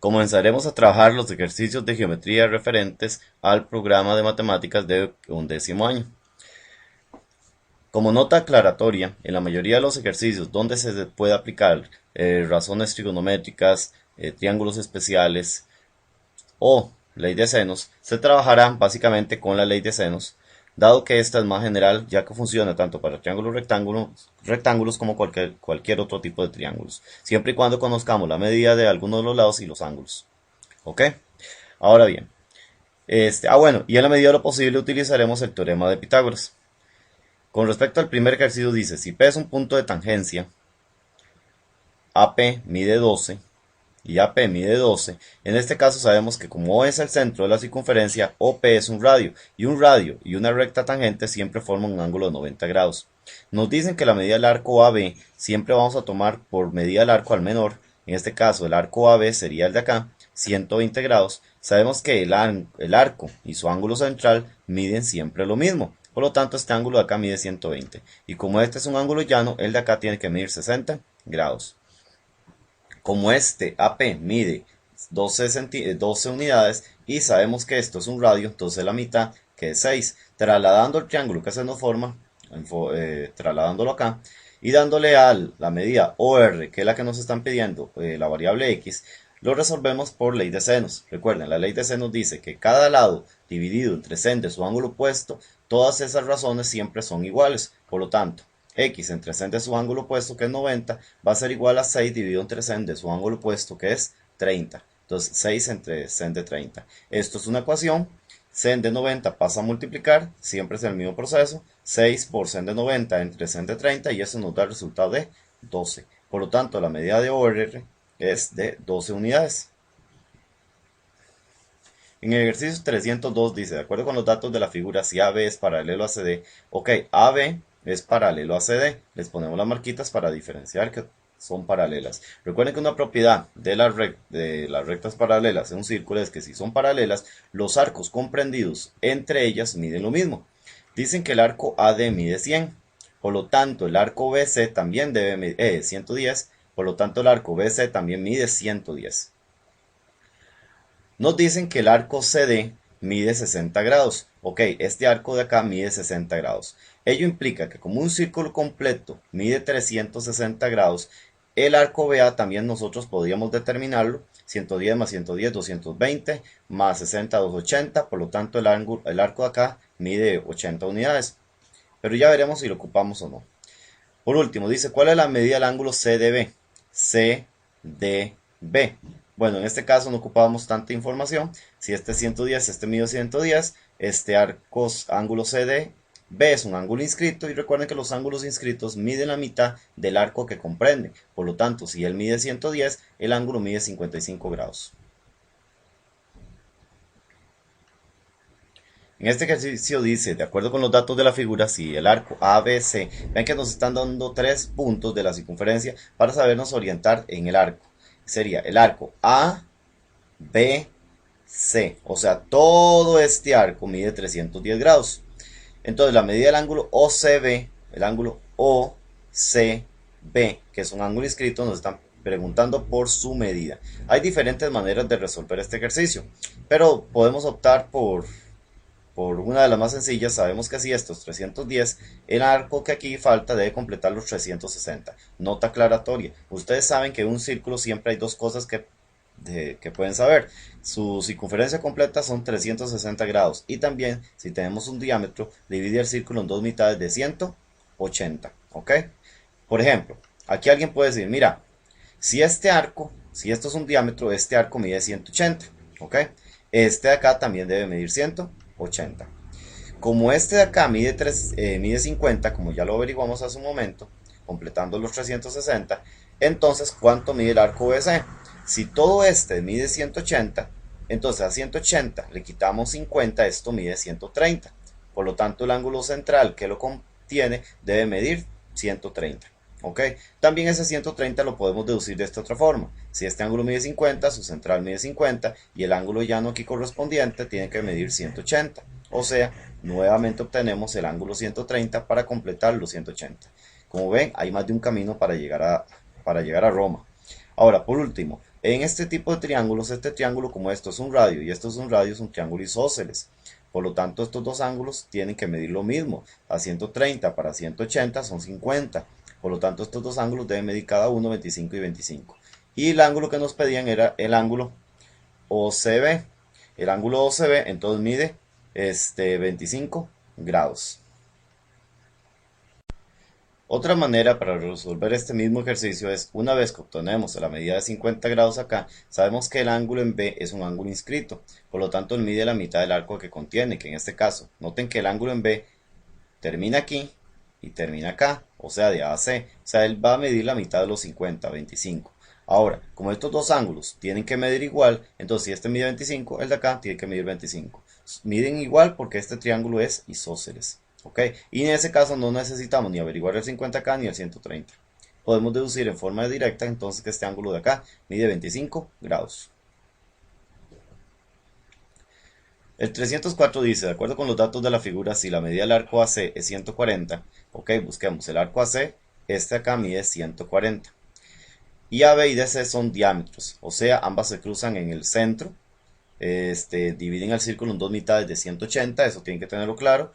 Comenzaremos a trabajar los ejercicios de geometría referentes al programa de matemáticas de 11º año. Como nota aclaratoria, en la mayoría de los ejercicios donde se puede aplicar razones trigonométricas, triángulos especiales o ley de senos, se trabajará básicamente con la ley de senos, dado que esta es más general ya que funciona tanto para triángulos rectángulos como cualquier otro tipo de triángulos, siempre y cuando conozcamos la medida de algunos de los lados y los ángulos. ¿Ok? Ahora bien, bueno, y en la medida de lo posible utilizaremos el teorema de Pitágoras. Con respecto al primer ejercicio dice, si P es un punto de tangencia, AP mide 12 y AP mide 12, en este caso sabemos que como O es el centro de la circunferencia, OP es un radio y una recta tangente siempre forman un ángulo de 90 grados. Nos dicen que la medida del arco AB siempre vamos a tomar por medida del arco al menor, en este caso el arco AB sería el de acá, 120 grados. Sabemos que el arco y su ángulo central miden siempre lo mismo, por lo tanto este ángulo de acá mide 120, y como este es un ángulo llano, el de acá tiene que medir 60 grados. Como este AP mide 12 unidades y sabemos que esto es un radio, entonces la mitad, que es 6, trasladando el triángulo que se nos forma, trasladándolo acá, y dándole a la medida OR, que es la que nos están pidiendo, la variable X, lo resolvemos por ley de senos. Recuerden, la ley de senos dice que cada lado dividido entre sen de su ángulo opuesto, todas esas razones siempre son iguales. Por lo tanto, X entre sen de su ángulo opuesto, que es 90, va a ser igual a 6 dividido entre sen de su ángulo opuesto, que es 30. Entonces, 6 entre sen de 30. Esto es una ecuación. Sen de 90 pasa a multiplicar, siempre es el mismo proceso. 6 por sen de 90 entre sen de 30 y eso nos da el resultado de 12. Por lo tanto, la medida de OR es de 12 unidades. En el ejercicio 302 dice, de acuerdo con los datos de la figura, si AB es paralelo a CD, ok, AB es paralelo a CD, les ponemos las marquitas para diferenciar que son paralelas. Recuerden que una propiedad de las rectas paralelas en un círculo es que si son paralelas, los arcos comprendidos entre ellas miden lo mismo. Dicen que el arco AD mide 100, por lo tanto el arco BC también debe medir 110, por lo tanto el arco BC también mide 110. Nos dicen que el arco CD mide 60 grados. Ok, este arco de acá mide 60 grados. Ello implica que como un círculo completo mide 360 grados, el arco BA también nosotros podríamos determinarlo. 110 más 110, 220, más 60, 280. Por lo tanto, el arco de acá mide 80 unidades. Pero ya veremos si lo ocupamos o no. Por último, dice, ¿cuál es la medida del ángulo CDB? CDB. Bueno, en este caso no ocupábamos tanta información. Si este es 110, este mide 110, este ángulo CDB es un ángulo inscrito y recuerden que los ángulos inscritos miden la mitad del arco que comprende. Por lo tanto, si él mide 110, el ángulo mide 55 grados. En este ejercicio dice, de acuerdo con los datos de la figura, si el arco ABC, ven que nos están dando 3 puntos de la circunferencia para sabernos orientar en el arco. Sería el arco ABC, o sea, todo este arco mide 310 grados. Entonces la medida del ángulo OCB, el ángulo OCB, que es un ángulo inscrito, nos están preguntando por su medida. Hay diferentes maneras de resolver este ejercicio, pero podemos optar por una de las más sencillas. Sabemos que si estos 310, el arco que aquí falta debe completar los 360. Nota aclaratoria. Ustedes saben que en un círculo siempre hay dos cosas que pueden saber. Su circunferencia completa son 360 grados. Y también, si tenemos un diámetro, divide el círculo en dos mitades de 180. ¿Ok? Por ejemplo, aquí alguien puede decir, mira, si esto es un diámetro, este arco mide 180. ¿Ok? Este de acá también debe medir 180. Como este de acá mide 50, como ya lo averiguamos hace un momento, completando los 360, entonces ¿cuánto mide el arco BC? Si todo este mide 180, entonces a 180 le quitamos 50, esto mide 130. Por lo tanto, el ángulo central que lo contiene debe medir 130. ¿Ok? También ese 130 lo podemos deducir de esta otra forma. Si este ángulo mide 50, su central mide 50 y el ángulo llano aquí correspondiente tiene que medir 180. O sea, nuevamente obtenemos el ángulo 130 para completar los 180. Como ven, hay más de un camino para llegar a Roma. Ahora, por último, En este tipo de triángulos, este triángulo como esto es un radio y esto es un radio, es un triángulo isósceles. Por lo tanto, estos dos ángulos tienen que medir lo mismo. A 130 para 180 son 50. Por lo tanto, estos dos ángulos deben medir cada uno 25 y 25. Y el ángulo que nos pedían era el ángulo OCB. El ángulo OCB entonces mide 25 grados. Otra manera para resolver este mismo ejercicio es, una vez que obtenemos la medida de 50 grados acá, sabemos que el ángulo en B es un ángulo inscrito, por lo tanto él mide la mitad del arco que contiene, que en este caso, noten que el ángulo en B termina aquí y termina acá, o sea, de A a C, o sea, él va a medir la mitad de los 50, 25. Ahora, como estos dos ángulos tienen que medir igual, entonces si este mide 25, el de acá tiene que medir 25. Miden igual porque este triángulo es isósceles. ¿Ok? Y en ese caso no necesitamos ni averiguar el 50K ni el 130. Podemos deducir en forma directa entonces que este ángulo de acá mide 25 grados. El 304 dice, de acuerdo con los datos de la figura, si la medida del arco AC es 140, ok, busquemos el arco AC, este acá mide 140. Y AB y DC son diámetros, o sea, ambas se cruzan en el centro, dividen el círculo en dos mitades de 180, eso tienen que tenerlo claro.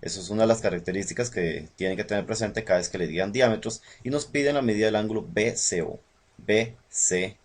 Eso es una de las características que tienen que tener presente cada vez que le digan diámetros. Y nos piden la medida del ángulo BCO. BCO.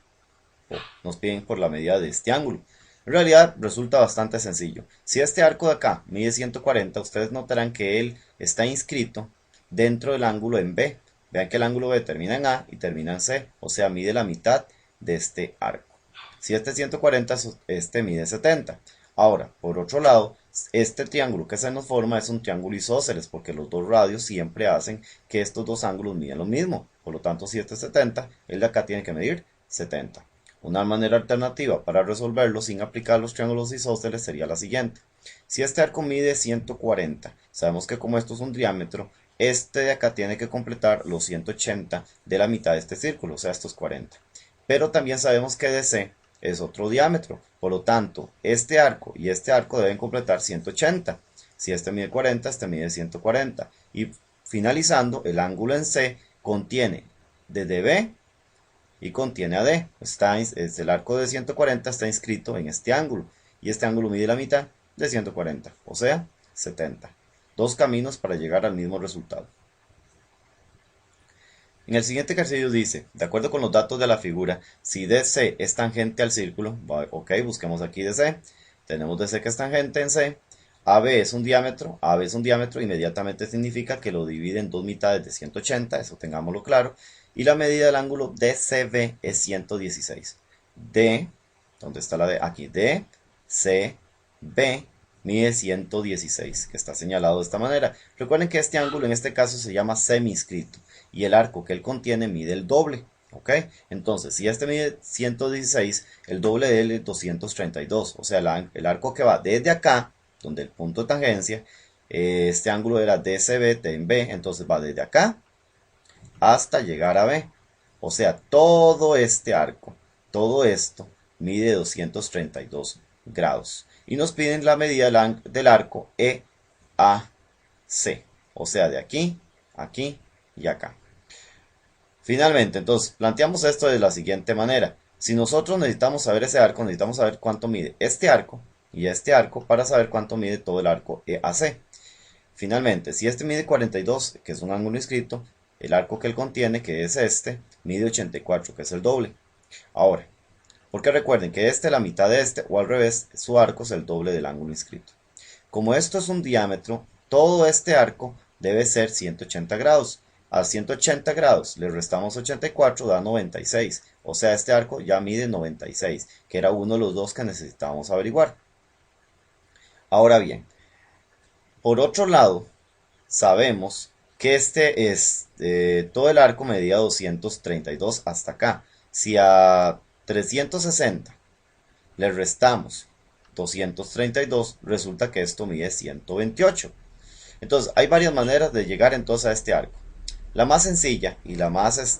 Nos piden por la medida de este ángulo. En realidad resulta bastante sencillo. Si este arco de acá mide 140, ustedes notarán que él está inscrito dentro del ángulo en B. Vean que el ángulo B termina en A y termina en C. O sea, mide la mitad de este arco. Si este es 140, este mide 70. Ahora, por otro lado, este triángulo que se nos forma es un triángulo isósceles porque los dos radios siempre hacen que estos dos ángulos miden lo mismo. Por lo tanto, si este es 70, el de acá tiene que medir 70. Una manera alternativa para resolverlo sin aplicar los triángulos isósceles sería la siguiente. Si este arco mide 140, sabemos que como esto es un diámetro, este de acá tiene que completar los 180 de la mitad de este círculo, o sea, estos 40. Pero también sabemos que DC es otro diámetro, por lo tanto, este arco y este arco deben completar 180. Si este mide 40, este mide 140. Y finalizando, el ángulo en C contiene desde B y contiene a D. El arco de 140 está inscrito en este ángulo y este ángulo mide la mitad de 140, o sea, 70. Dos caminos para llegar al mismo resultado. En el siguiente ejercicio dice, de acuerdo con los datos de la figura, si DC es tangente al círculo, ok, busquemos aquí DC, tenemos DC que es tangente en C, AB es un diámetro, inmediatamente significa que lo divide en dos mitades de 180, eso tengámoslo claro, y la medida del ángulo DCB es 116. D, ¿dónde está la D? Aquí, DCB mide 116, que está señalado de esta manera. Recuerden que este ángulo en este caso se llama semi-inscrito y el arco que él contiene mide el doble. ¿Ok? Entonces, si este mide 116, el doble de él es 232. O sea, el arco que va desde acá, donde el punto de tangencia, este ángulo era DCB en B, entonces va desde acá hasta llegar a B. O sea, todo este arco, todo esto, mide 232 grados. Y nos piden la medida del arco EAC. O sea, de aquí, aquí y acá. Finalmente, entonces, planteamos esto de la siguiente manera. Si nosotros necesitamos saber ese arco, necesitamos saber cuánto mide este arco y este arco para saber cuánto mide todo el arco EAC. Finalmente, si este mide 42, que es un ángulo inscrito, el arco que él contiene, que es este, mide 84, que es el doble. Ahora, porque recuerden que la mitad de este, o al revés, su arco es el doble del ángulo inscrito. Como esto es un diámetro, todo este arco debe ser 180 grados. A 180 grados le restamos 84, da 96. O sea, este arco ya mide 96, que era uno de los dos que necesitábamos averiguar. Ahora bien, por otro lado, sabemos que todo el arco medía 232 hasta acá. Si a 360 le restamos 232, resulta que esto mide 128. Entonces, hay varias maneras de llegar entonces a este arco. La más sencilla y la más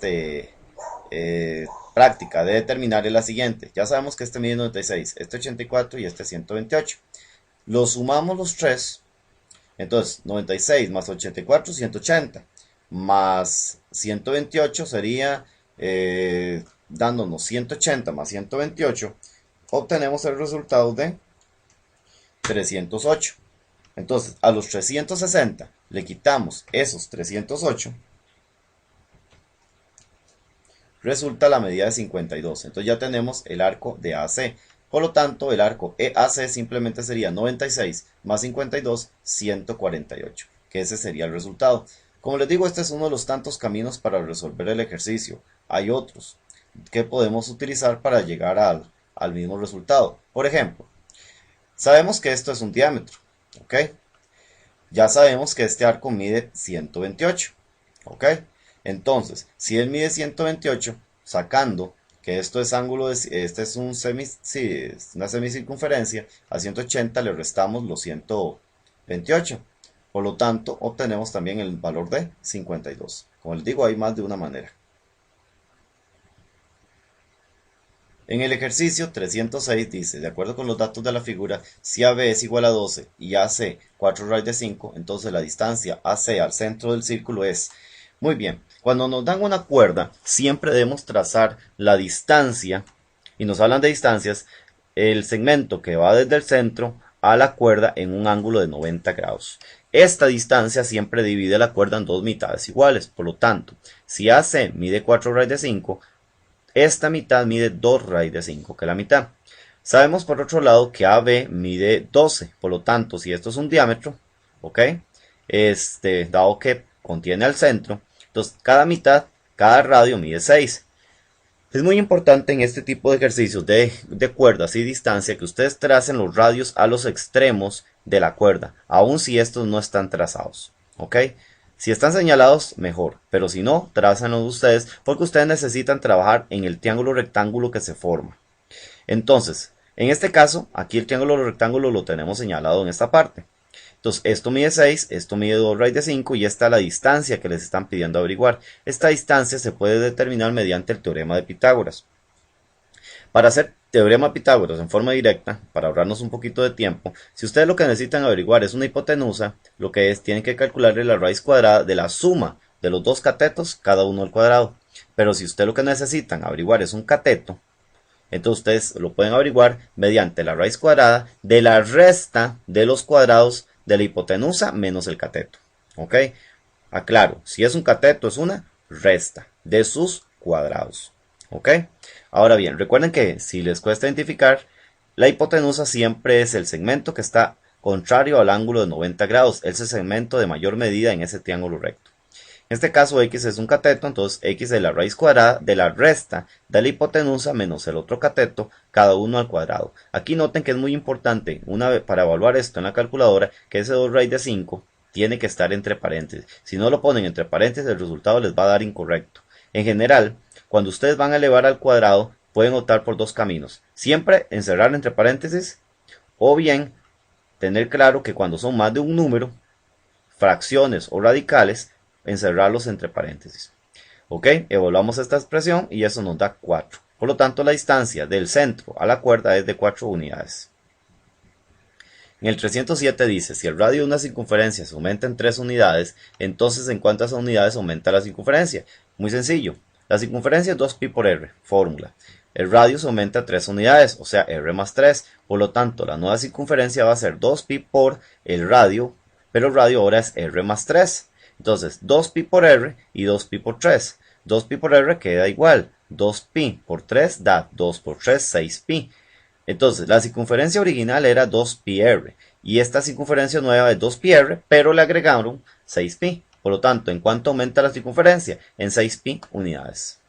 práctica de determinar es la siguiente. Ya sabemos que este mide 96, este 84 y este 128. Los sumamos los tres. Entonces, 96 más 84, 180. Más 128 sería dándonos 180 más 128, obtenemos el resultado de 308. Entonces, a los 360 le quitamos esos 308, resulta la medida de 52. Entonces ya tenemos el arco de AC. Por lo tanto, el arco EAC simplemente sería 96 más 52, 148, que ese sería el resultado. Como les digo, este es uno de los tantos caminos para resolver el ejercicio. Hay otros que podemos utilizar para llegar al mismo resultado. Por ejemplo, sabemos que esto es un diámetro, ¿ok? Ya sabemos que este arco mide 128, ¿ok? Entonces, si él mide 128, sacando que esto es ángulo, este es una semicircunferencia, a 180 le restamos los 128. Por lo tanto, obtenemos también el valor de 52. Como les digo, hay más de una manera. En el ejercicio 306 dice, de acuerdo con los datos de la figura, si AB es igual a 12 y AC 4 raíz de 5, entonces la distancia AC al centro del círculo es... Muy bien, cuando nos dan una cuerda, siempre debemos trazar la distancia, y nos hablan de distancias, el segmento que va desde el centro a la cuerda en un ángulo de 90 grados. Esta distancia siempre divide la cuerda en dos mitades iguales, por lo tanto, si AC mide 4 raíz de 5, esta mitad mide 2 raíz de 5, que es la mitad. Sabemos por otro lado que AB mide 12, por lo tanto, si esto es un diámetro, ¿ok? Dado que contiene al centro, entonces cada mitad, cada radio mide 6. Es muy importante en este tipo de ejercicios de cuerdas y distancia que ustedes tracen los radios a los extremos de la cuerda, aun si estos no están trazados, ¿ok? Si están señalados, mejor, pero si no, trácenlos ustedes porque ustedes necesitan trabajar en el triángulo rectángulo que se forma. Entonces, en este caso, aquí el triángulo rectángulo lo tenemos señalado en esta parte. Entonces, esto mide 6, esto mide 2 raíz de 5 y esta es la distancia que les están pidiendo averiguar. Esta distancia se puede determinar mediante el teorema de Pitágoras. Para hacer teorema de Pitágoras en forma directa, para ahorrarnos un poquito de tiempo, si ustedes lo que necesitan averiguar es una hipotenusa, lo que es, tienen que calcularle la raíz cuadrada de la suma de los dos catetos, cada uno al cuadrado. Pero si ustedes lo que necesitan averiguar es un cateto, entonces ustedes lo pueden averiguar mediante la raíz cuadrada de la resta de los cuadrados de la hipotenusa menos el cateto. ¿Ok? Aclaro, si es un cateto es una resta de sus cuadrados. ¿Ok? Ahora bien, recuerden que si les cuesta identificar, la hipotenusa siempre es el segmento que está contrario al ángulo de 90 grados. Es el segmento de mayor medida en ese triángulo recto. En este caso x es un cateto, entonces x es la raíz cuadrada de la resta de la hipotenusa menos el otro cateto, cada uno al cuadrado. Aquí noten que es muy importante, para evaluar esto en la calculadora, que ese 2 raíz de 5 tiene que estar entre paréntesis. Si no lo ponen entre paréntesis, el resultado les va a dar incorrecto. En general, cuando ustedes van a elevar al cuadrado, pueden optar por dos caminos. Siempre encerrar entre paréntesis, o bien tener claro que cuando son más de un número, fracciones o radicales, encerrarlos entre paréntesis. Ok, evaluamos esta expresión y eso nos da 4. Por lo tanto, la distancia del centro a la cuerda es de 4 unidades. En el 307 dice, si el radio de una circunferencia se aumenta en 3 unidades, entonces ¿en cuántas unidades aumenta la circunferencia? Muy sencillo, la circunferencia es 2pi por r, fórmula. El radio se aumenta a 3 unidades, o sea, r más 3. Por lo tanto, la nueva circunferencia va a ser 2pi por el radio, pero el radio ahora es r más 3. Entonces, 2pi por r y 2pi por 3. 2pi por r queda igual. 2pi por 3 da 2 por 3, 6pi. Entonces, la circunferencia original era 2πr. Y esta circunferencia nueva es 2πr, pero le agregaron 6pi. Por lo tanto, ¿en cuánto aumenta la circunferencia? En 6pi unidades.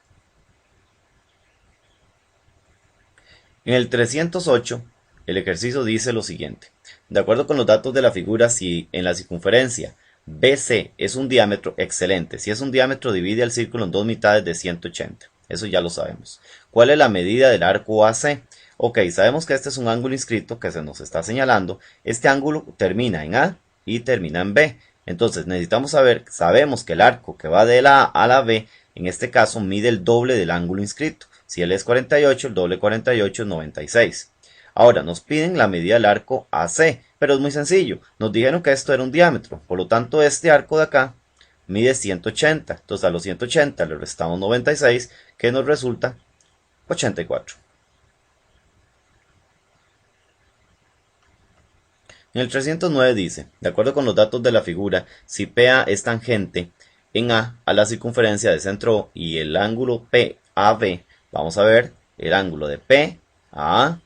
En el 308, el ejercicio dice lo siguiente. De acuerdo con los datos de la figura, si en la circunferencia BC es un diámetro, excelente. Si es un diámetro, divide el círculo en dos mitades de 180. Eso ya lo sabemos. ¿Cuál es la medida del arco AC? Ok, sabemos que este es un ángulo inscrito que se nos está señalando. Este ángulo termina en A y termina en B. Entonces necesitamos saber, sabemos que el arco que va de la A a la B, en este caso mide el doble del ángulo inscrito. Si él es 48, el doble de 48 es 96. Ahora nos piden la medida del arco AC, pero es muy sencillo. Nos dijeron que esto era un diámetro, por lo tanto este arco de acá mide 180. Entonces a los 180 le restamos 96, que nos resulta 84. En el 309 dice, de acuerdo con los datos de la figura, si PA es tangente en a la circunferencia de centro O y el ángulo PAB, vamos a ver el ángulo de P a A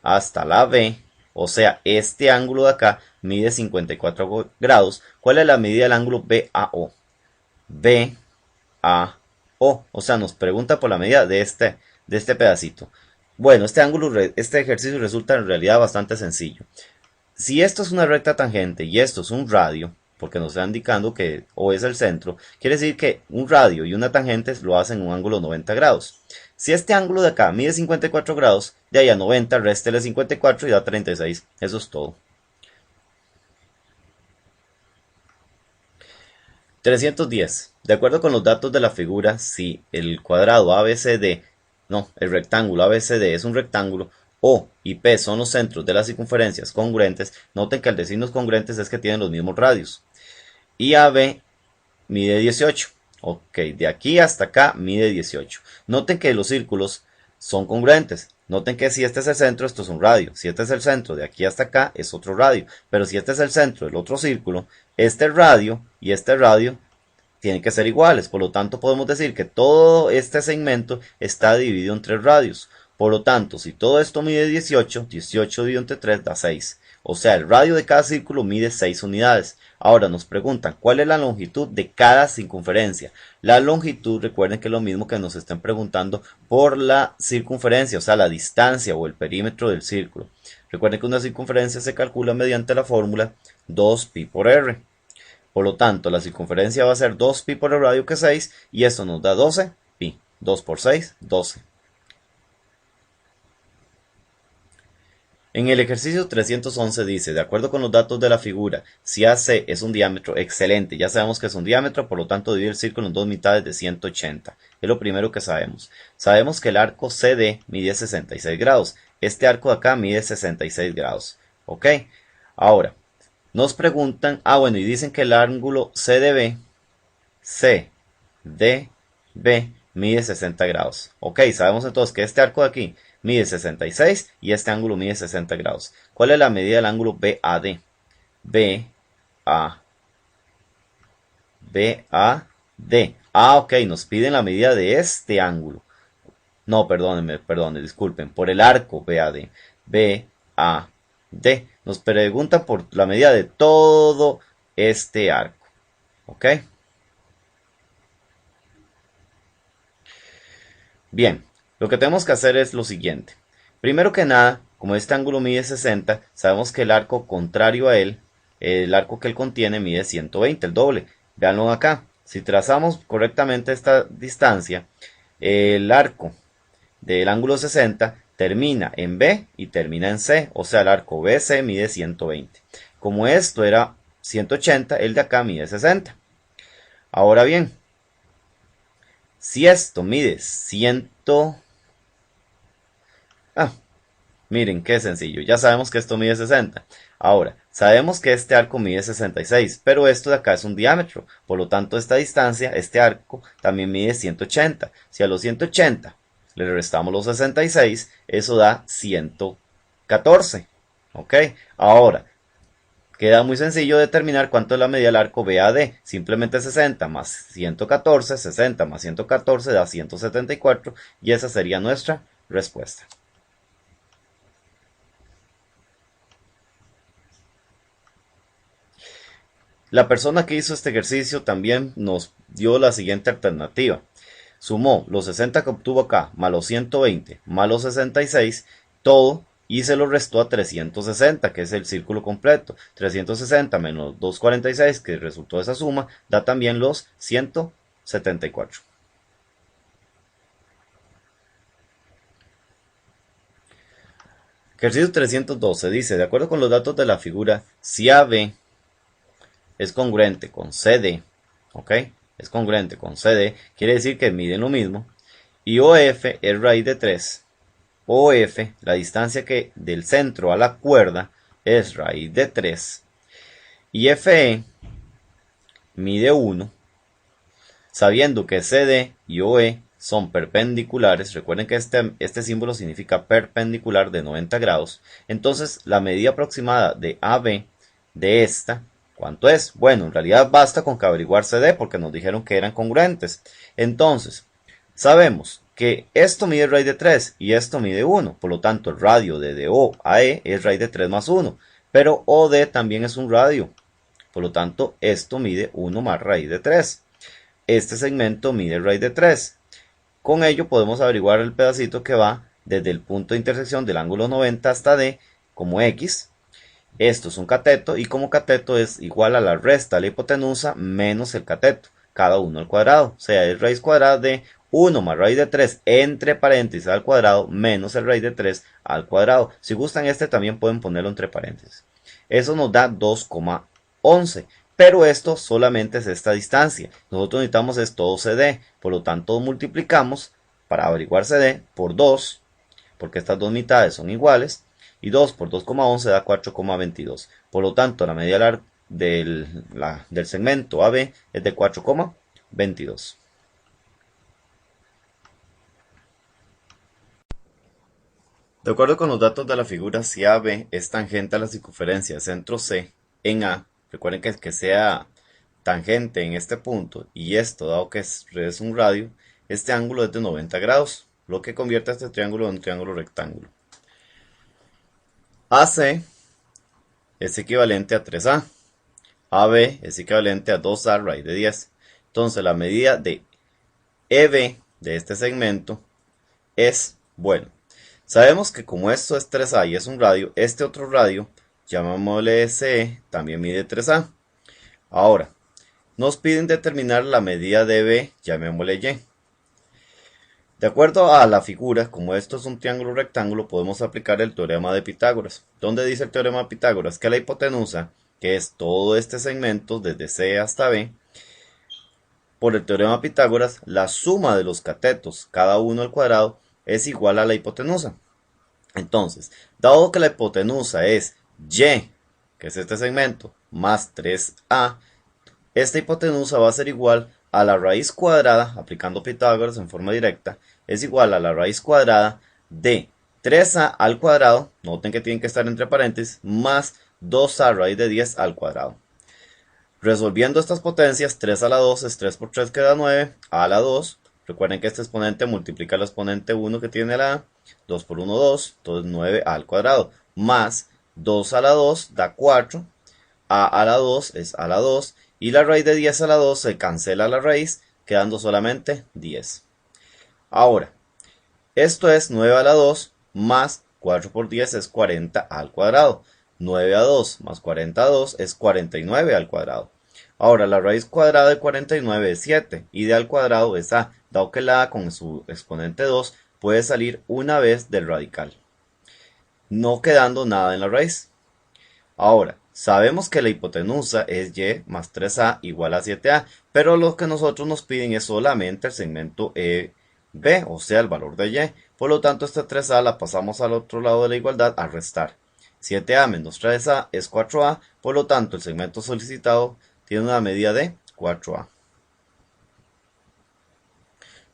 hasta la B, o sea, este ángulo de acá mide 54 grados. ¿Cuál es la medida del ángulo BAO? BAO, o sea, nos pregunta por la medida de este pedacito. Bueno, este ejercicio resulta en realidad bastante sencillo. Si esto es una recta tangente y esto es un radio, porque nos está indicando que O es el centro, quiere decir que un radio y una tangente lo hacen en un ángulo 90 grados. Si este ángulo de acá mide 54 grados, de ahí a 90 réstele 54 y da 36. Eso es todo. 310. De acuerdo con los datos de la figura, si el cuadrado ABCD, no, el rectángulo ABCD es un rectángulo, O y P son los centros de las circunferencias congruentes, noten que al decirnos congruentes es que tienen los mismos radios. Y AB mide 18. Ok, de aquí hasta acá mide 18. Noten que los círculos son congruentes. Noten que si este es el centro, esto es un radio. Si este es el centro de aquí hasta acá, es otro radio. Pero si este es el centro del otro círculo, este radio y este radio tienen que ser iguales. Por lo tanto, podemos decir que todo este segmento está dividido en 3 radios. Por lo tanto, si todo esto mide 18, 18 dividido entre 3 da 6. O sea, el radio de cada círculo mide 6 unidades. Ahora nos preguntan, ¿cuál es la longitud de cada circunferencia? La longitud, recuerden que es lo mismo que nos estén preguntando por la circunferencia, o sea, la distancia o el perímetro del círculo. Recuerden que una circunferencia se calcula mediante la fórmula 2pi por r. Por lo tanto, la circunferencia va a ser 2pi por el radio que es 6 y esto nos da 12 pi. 2 por 6, 12. En el ejercicio 311 dice, de acuerdo con los datos de la figura, si AC es un diámetro, excelente, ya sabemos que es un diámetro, por lo tanto divide el círculo en dos mitades de 180. Es lo primero que sabemos. Sabemos que el arco CD mide 66 grados. Este arco de acá mide 66 grados. ¿Ok? Ahora, nos preguntan, bueno, y dicen que el ángulo CDB mide 60 grados. Ok, sabemos entonces que este arco de aquí mide 66 y este ángulo mide 60 grados. ¿Cuál es la medida del ángulo BAD? BAD. Ok, nos piden la medida de este ángulo. No, perdónenme, disculpen, por el arco BAD. BAD. Nos preguntan por la medida de todo este arco. ¿Ok? Bien, lo que tenemos que hacer es lo siguiente. Primero que nada, como este ángulo mide 60, sabemos que el arco contrario a él, el arco que él contiene, mide 120, el doble. Véanlo acá. Si trazamos correctamente esta distancia, el arco del ángulo 60 termina en B y termina en C, o sea, el arco BC mide 120. Como esto era 180, el de acá mide 60. Ahora bien, si esto mide 100... miren, qué sencillo. Ya sabemos que esto mide 60. Ahora, sabemos que este arco mide 66, pero esto de acá es un diámetro. Por lo tanto, esta distancia, este arco, también mide 180. Si a los 180 le restamos los 66, eso da 114. ¿Ok? Ahora, queda muy sencillo determinar cuánto es la medida del arco BAD. Simplemente 60 más 114, 60 más 114 da 174 y esa sería nuestra respuesta. La persona que hizo este ejercicio también nos dio la siguiente alternativa. Sumó los 60 que obtuvo acá, más los 120, más los 66, todo, y se lo restó a 360, que es el círculo completo. 360 menos 246, que resultó de esa suma, da también los 174. Ejercicio 312 dice, de acuerdo con los datos de la figura, si AB es congruente con CD, ¿ok? Es congruente con CD, quiere decir que miden lo mismo, y OF es raíz de 3. OF, la distancia que del centro a la cuerda, es raíz de 3. Y FE mide 1, sabiendo que CD y OE son perpendiculares, recuerden que este símbolo significa perpendicular de 90 grados, entonces la medida aproximada de AB de esta, ¿cuánto es? Bueno, en realidad basta con que averiguar CD porque nos dijeron que eran congruentes. Entonces, sabemos que esto mide raíz de 3 y esto mide 1, por lo tanto el radio de DO a E es raíz de 3 más 1, pero OD también es un radio, por lo tanto esto mide 1 más raíz de 3. Este segmento mide raíz de 3. Con ello podemos averiguar el pedacito que va desde el punto de intersección del ángulo 90 hasta D como X. Esto es un cateto y como cateto es igual a la resta de la hipotenusa menos el cateto, cada uno al cuadrado. O sea, es raíz cuadrada de 1 más raíz de 3 entre paréntesis al cuadrado menos el raíz de 3 al cuadrado. Si gustan este también pueden ponerlo entre paréntesis. Eso nos da 2,11. Pero esto solamente es esta distancia. Nosotros necesitamos es todo CD. Por lo tanto multiplicamos para averiguar CD por 2. Porque estas dos mitades son iguales. Y 2 por 2,11 da 4,22. Por lo tanto la medida del segmento AB es de 4,22. De acuerdo con los datos de la figura, si AB es tangente a la circunferencia de centro C en A, recuerden que sea tangente en este punto y esto, dado que es un radio, este ángulo es de 90 grados, lo que convierte a este triángulo en un triángulo rectángulo. AC es equivalente a 3A, AB es equivalente a 2A raíz de 10. Entonces la medida de EB de este segmento es, bueno, sabemos que como esto es 3A y es un radio, este otro radio, llamémosle SE, también mide 3A. Ahora, nos piden determinar la medida de B, llamémosle Y. De acuerdo a la figura, como esto es un triángulo rectángulo, podemos aplicar el teorema de Pitágoras. ¿Dónde dice el teorema de Pitágoras? Que la hipotenusa, que es todo este segmento desde C hasta B, por el teorema de Pitágoras, la suma de los catetos, cada uno al cuadrado, es igual a la hipotenusa. Entonces, dado que la hipotenusa es Y, que es este segmento, más 3A, esta hipotenusa va a ser igual a la raíz cuadrada, aplicando Pitágoras en forma directa, es igual a la raíz cuadrada de 3A al cuadrado, noten que tienen que estar entre paréntesis, más 2A raíz de 10 al cuadrado. Resolviendo estas potencias, 3 a la 2 es 3 por 3 queda 9, a la 2, recuerden que este exponente multiplica el exponente 1 que tiene la A, 2 por 1, 2, entonces 9 al cuadrado, más 2 a la 2 da 4, a la 2 es a la 2, y la raíz de 10 a la 2 se cancela la raíz, quedando solamente 10. Ahora, esto es 9 a la 2 más 4 por 10 es 40 al cuadrado. 9 a 2 más 40 a 2 es 49 al cuadrado. Ahora, la raíz cuadrada de 49 es 7 y de al cuadrado es a, dado que la a con su exponente 2 puede salir una vez del radical, no quedando nada en la raíz. Ahora, sabemos que la hipotenusa es y más 3a igual a 7a, pero lo que nosotros nos piden es solamente el segmento EB, o sea, el valor de y. Por lo tanto, esta 3a la pasamos al otro lado de la igualdad a restar. 7a menos 3a es 4a, por lo tanto, el segmento solicitado tiene una medida de 4a.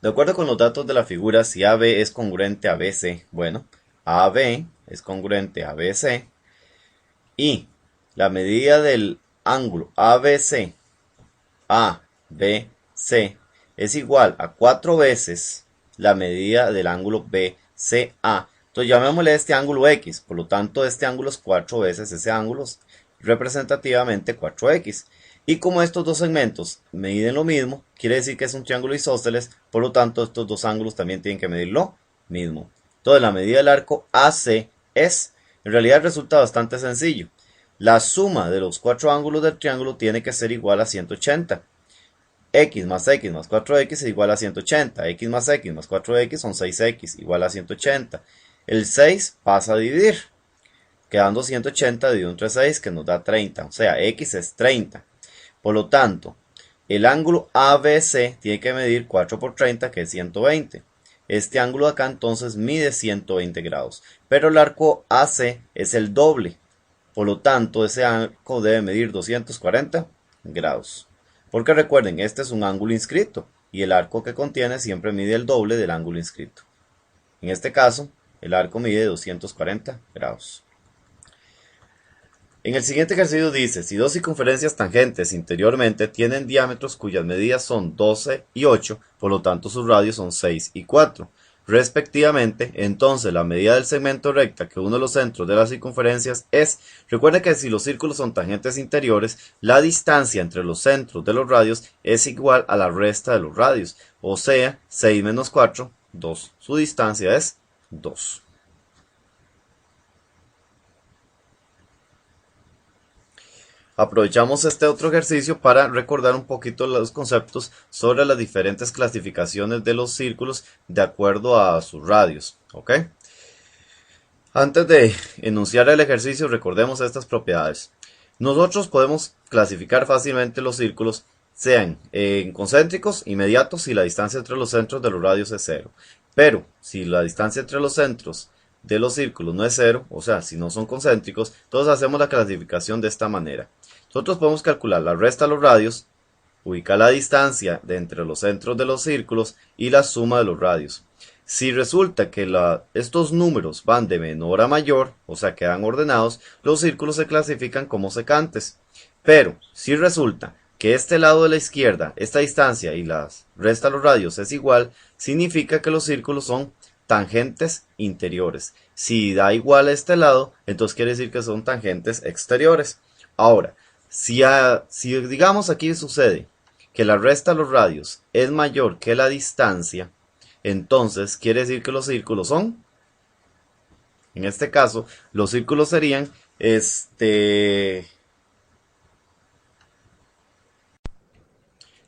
De acuerdo con los datos de la figura, si AB es congruente a BC, bueno, AB es congruente a BC, y la medida del ángulo ABC, ABC, es igual a 4 veces la medida del ángulo BCA. Entonces llamémosle a este ángulo X, por lo tanto este ángulo es 4 veces ese ángulo, representativamente 4X. Y como estos dos segmentos miden lo mismo, quiere decir que es un triángulo isósceles, por lo tanto estos dos ángulos también tienen que medir lo mismo. Entonces la medida del arco AC es, en realidad resulta bastante sencillo. La suma de los cuatro ángulos del triángulo tiene que ser igual a 180. X más 4x es igual a 180. X más 4x son 6x igual a 180. El 6 pasa a dividir, quedando 180 dividido entre 6 que nos da 30. O sea, x es 30. Por lo tanto, el ángulo ABC tiene que medir 4 por 30 que es 120. Este ángulo de acá entonces mide 120 grados. Pero el arco AC es el doble. Por lo tanto, ese arco debe medir 240 grados. Porque recuerden, este es un ángulo inscrito. y el arco que contiene siempre mide el doble del ángulo inscrito. En este caso, el arco mide 240 grados. En el siguiente ejercicio dice, si dos circunferencias tangentes interiormente tienen diámetros cuyas medidas son 12 y 8, por lo tanto sus radios son 6 y 4, respectivamente, entonces la medida del segmento recta que une los centros de las circunferencias es, recuerda que si los círculos son tangentes interiores, la distancia entre los centros de los radios es igual a la resta de los radios, o sea, 6 menos 4, 2. Su distancia es 2. Aprovechamos este otro ejercicio para recordar un poquito los conceptos sobre las diferentes clasificaciones de los círculos de acuerdo a sus radios, ¿ok? Antes de enunciar el ejercicio, recordemos estas propiedades. Nosotros podemos clasificar fácilmente los círculos, sean en concéntricos, inmediatos, si la distancia entre los centros de los radios es 0. Pero si la distancia entre los centros de los círculos no es 0, o sea, si no son concéntricos, entonces hacemos la clasificación de esta manera. Nosotros podemos calcular la resta de los radios, ubicar la distancia de entre los centros de los círculos y la suma de los radios. Si resulta que estos números van de menor a mayor, o sea, quedan ordenados, los círculos se clasifican como secantes. Pero si resulta que este lado de la izquierda, esta distancia y la resta de los radios es igual, significa que los círculos son tangentes interiores. Si da igual a este lado, entonces quiere decir que son tangentes exteriores. Ahora, si digamos aquí sucede que la resta de los radios es mayor que la distancia, entonces quiere decir que los círculos son, en este caso, los círculos serían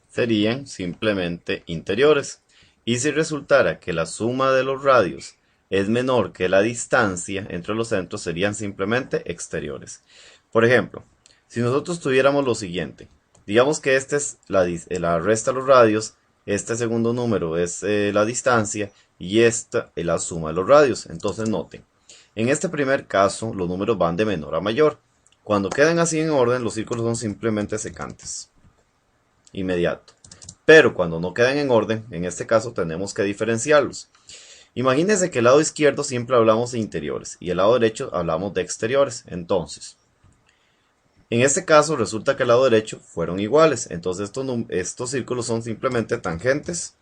serían simplemente interiores. Y si resultara que la suma de los radios es menor que la distancia entre los centros, serían simplemente exteriores. Por ejemplo, si nosotros tuviéramos lo siguiente, digamos que esta es la resta de los radios, este segundo número es la distancia y esta es la suma de los radios. Entonces noten, en este primer caso los números van de menor a mayor. Cuando quedan así en orden, los círculos son simplemente secantes. Inmediato. Pero cuando no quedan en orden, en este caso tenemos que diferenciarlos. Imagínense que el lado izquierdo siempre hablamos de interiores y el lado derecho hablamos de exteriores. Entonces, en este caso resulta que el lado derecho fueron iguales. Entonces estos círculos son simplemente tangentes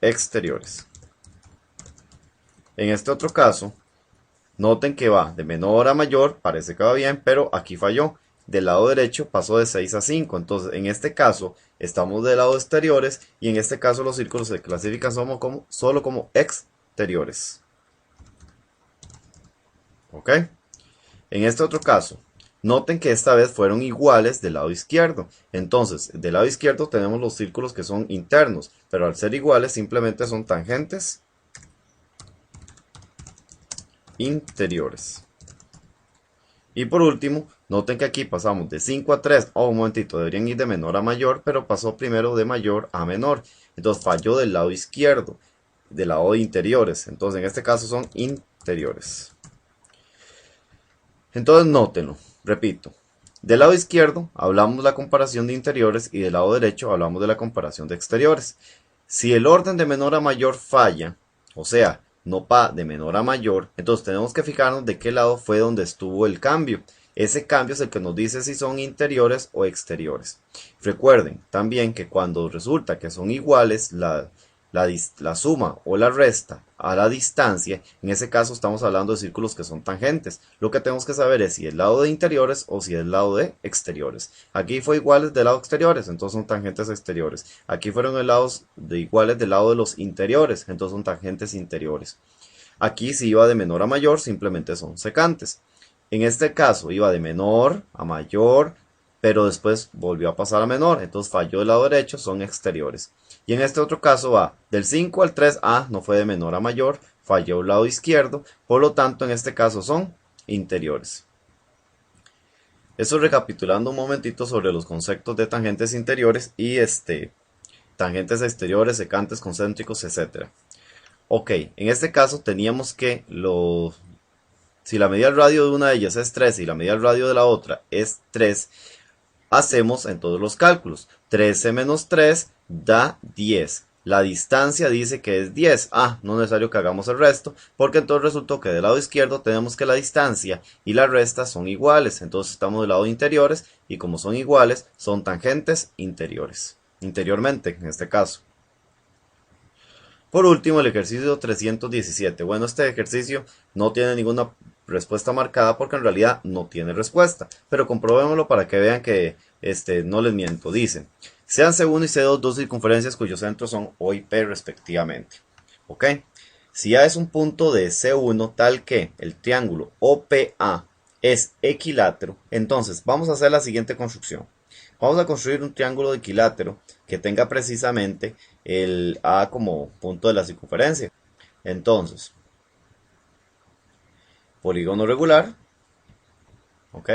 exteriores. En este otro caso, noten que va de menor a mayor, parece que va bien, pero aquí falló. Del lado derecho pasó de 6 a 5, entonces en este caso estamos del lado exteriores y en este caso los círculos se clasifican solo como exteriores. ¿Ok? En este otro caso, noten que esta vez fueron iguales del lado izquierdo, entonces del lado izquierdo tenemos los círculos que son internos, pero al ser iguales simplemente son tangentes interiores. Y por último, noten que aquí pasamos de 5 a 3. Oh, un momentito, deberían ir de menor a mayor, pero pasó primero de mayor a menor. Entonces falló del lado izquierdo, del lado de interiores. Entonces en este caso son interiores. Entonces nótenlo, repito. Del lado izquierdo hablamos de la comparación de interiores y del lado derecho hablamos de la comparación de exteriores. Si el orden de menor a mayor falla, o sea, no va de menor a mayor, entonces tenemos que fijarnos de qué lado fue donde estuvo el cambio. Ese cambio es el que nos dice si son interiores o exteriores. Recuerden también que cuando resulta que son iguales la suma o la resta a la distancia, en ese caso estamos hablando de círculos que son tangentes. Lo que tenemos que saber es si es el lado de interiores o si es el lado de exteriores. Aquí fue iguales del lado exteriores, entonces son tangentes exteriores. Aquí fueron iguales del lado de los interiores, entonces son tangentes interiores. Aquí si iba de menor a mayor, simplemente son secantes. En este caso iba de menor a mayor, pero después volvió a pasar a menor, entonces falló del lado derecho, son exteriores. Y en este otro caso va del 5 al 3, no fue de menor a mayor, falló el lado izquierdo, por lo tanto en este caso son interiores. Eso recapitulando un momentito sobre los conceptos de tangentes interiores y tangentes exteriores, secantes, concéntricos, etc. Ok, en este caso teníamos que si la medida del radio de una de ellas es 3 y la medida del radio de la otra es 3, hacemos entonces los cálculos. 13 menos 3 da 10. La distancia dice que es 10. No es necesario que hagamos el resto, porque entonces resultó que del lado izquierdo tenemos que la distancia y la resta son iguales. Entonces estamos del lado interiores y como son iguales, son tangentes interiores. Interiormente, en este caso. Por último, el ejercicio 317. Bueno, este ejercicio no tiene ninguna respuesta marcada porque en realidad no tiene respuesta. Pero comprobémoslo para que vean que no les miento. Dice, sean C1 y C2 dos circunferencias cuyos centros son O y P respectivamente. ¿Ok? Si A es un punto de C1 tal que el triángulo OPA es equilátero, entonces vamos a hacer la siguiente construcción. Vamos a construir un triángulo de equilátero que tenga precisamente el A como punto de la circunferencia. Entonces, polígono regular, ¿ok?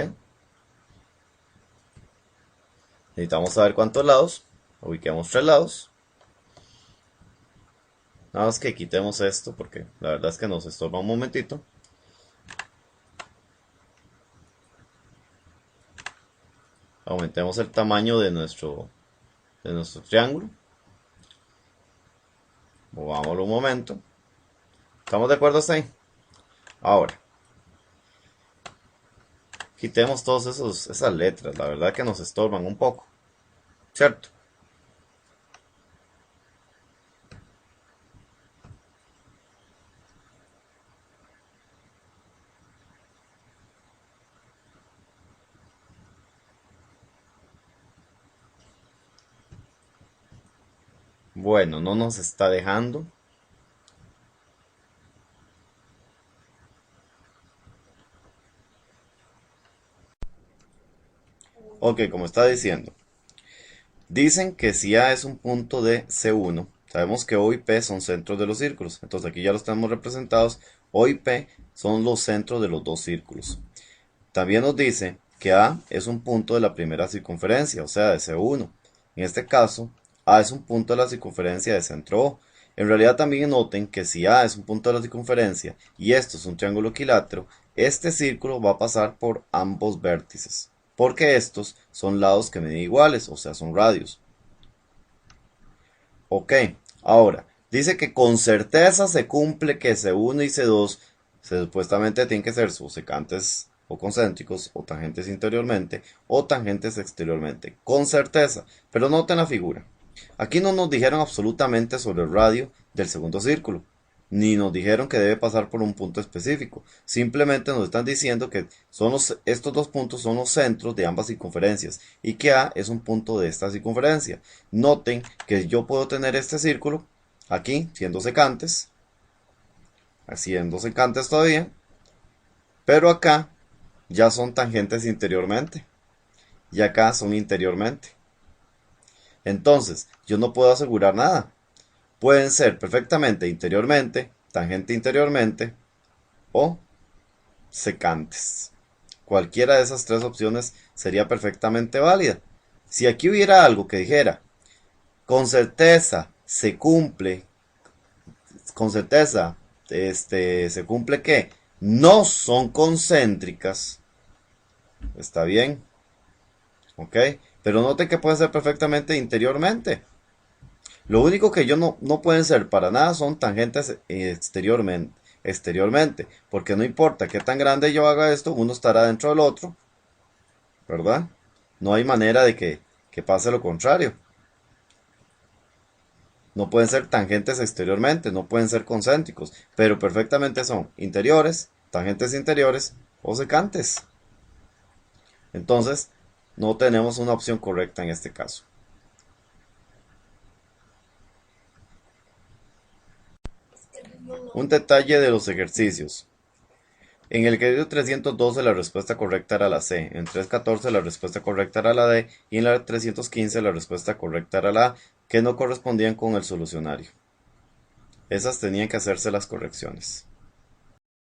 Necesitamos saber cuántos lados. Ubiquemos 3 lados. Nada más que quitemos esto porque la verdad es que nos estorba un momentito. Aumentemos el tamaño de nuestro triángulo. Movámoslo un momento. ¿Estamos de acuerdo hasta ahí? Ahora, quitemos todas esas letras. La verdad que nos estorban un poco. ¿Cierto? Bueno, no nos está dejando. Ok, como está diciendo. Dicen que si A es un punto de C1, sabemos que O y P son centros de los círculos. Entonces aquí ya los tenemos representados. O y P son los centros de los dos círculos. También nos dice que A es un punto de la primera circunferencia, o sea, de C1. En este caso, A es un punto de la circunferencia de centro O. En realidad también noten que si A es un punto de la circunferencia y esto es un triángulo equilátero, este círculo va a pasar por ambos vértices, porque estos son lados que miden iguales, o sea, son radios. Ok, ahora, dice que con certeza se cumple que C1 y C2 supuestamente tienen que ser subsecantes o concéntricos o tangentes interiormente o tangentes exteriormente, con certeza, pero noten la figura. Aquí no nos dijeron absolutamente sobre el radio del segundo círculo, ni nos dijeron que debe pasar por un punto específico, simplemente nos están diciendo que estos dos puntos son los centros de ambas circunferencias y que A es un punto de esta circunferencia. Noten que yo puedo tener este círculo aquí siendo secantes todavía, pero acá ya son tangentes interiormente y acá son interiormente. Entonces, yo no puedo asegurar nada. Pueden ser perfectamente interiormente, tangente interiormente o secantes. Cualquiera de esas tres opciones sería perfectamente válida. Si aquí hubiera algo que dijera, con certeza se cumple, con certeza se cumple que no son concéntricas, está bien, ¿ok? Pero note que puede ser perfectamente interiormente. Lo único que yo no pueden ser para nada son tangentes exteriormente, porque no importa qué tan grande yo haga esto, uno estará dentro del otro, ¿verdad? No hay manera de que pase lo contrario. No pueden ser tangentes exteriormente, no pueden ser concéntricos, pero perfectamente son interiores, tangentes interiores o secantes. Entonces, no tenemos una opción correcta en este caso. Un detalle de los ejercicios. En el ejercicio 312 la respuesta correcta era la C, en 314 la respuesta correcta era la D y en la 315 la respuesta correcta era la A, que no correspondían con el solucionario. Esas tenían que hacerse las correcciones.